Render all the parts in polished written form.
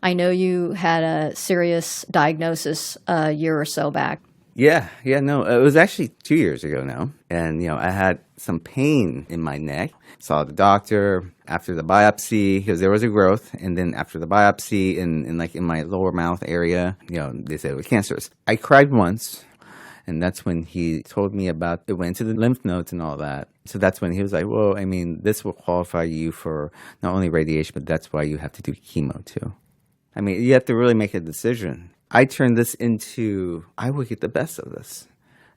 I know you had a serious diagnosis a year or so back. No, it was actually 2 years ago now. And, I had some pain in my neck. Saw the doctor after the biopsy because there was a growth. And then after the biopsy in my lower mouth area, they said it was cancerous. I cried once. And that's when he told me about it went to the lymph nodes and all that. So that's when he was like, well, this will qualify you for not only radiation, but that's why you have to do chemo too. You have to really make a decision. I turned this into, I will get the best of this.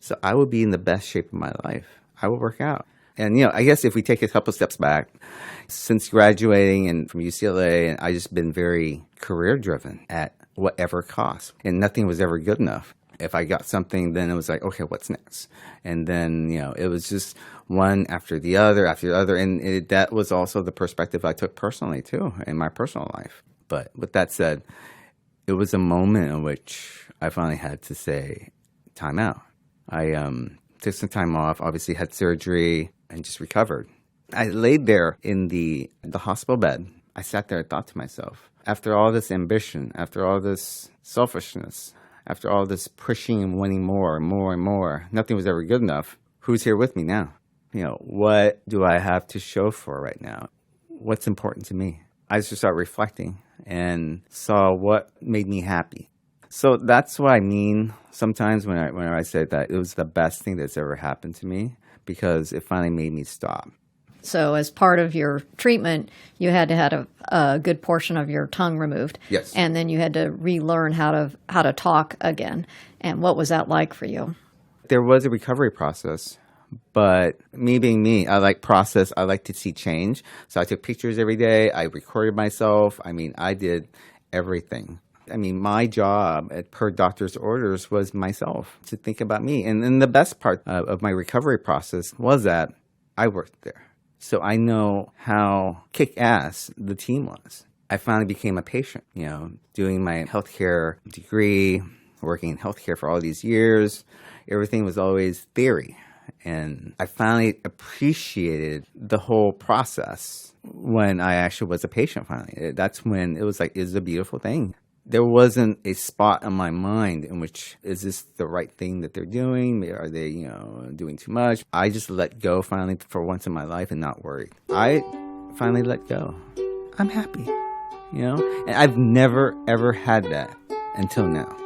So I will be in the best shape of my life. I will work out. And, I guess if we take a couple steps back, since graduating and from UCLA, I just been very career driven at whatever cost. And nothing was ever good enough. If I got something, then it was like, okay, what's next? And then, it was just one after the other. And that was also the perspective I took personally, too, in my personal life. But with that said, it was a moment in which I finally had to say, time out. I took some time off, obviously had surgery, and just recovered. I laid there in the hospital bed. I sat there and thought to myself, after all this ambition, after all this selfishness, after all this pushing and wanting more and more and more, nothing was ever good enough. Who's here with me now? What do I have to show for right now? What's important to me? I just started reflecting and saw what made me happy. So that's what I mean sometimes when I say that it was the best thing that's ever happened to me because it finally made me stop. So as part of your treatment, you had to have a good portion of your tongue removed. Yes. And then you had to relearn how to talk again. And what was that like for you? There was a recovery process. But me being me, I like process. I like to see change. So I took pictures every day. I recorded myself. I did everything. My job per doctor's orders was myself, to think about me. And then the best part of my recovery process was that I worked there. So I know how kick-ass the team was. I finally became a patient, doing my healthcare degree, working in healthcare for all these years. Everything was always theory. And I finally appreciated the whole process when I actually was a patient finally. That's when it was like, it's a beautiful thing. There wasn't a spot in my mind in which, is this the right thing that they're doing? Are they, doing too much? I just let go finally for once in my life and not worried. I finally let go. I'm happy, And I've never, ever had that until now.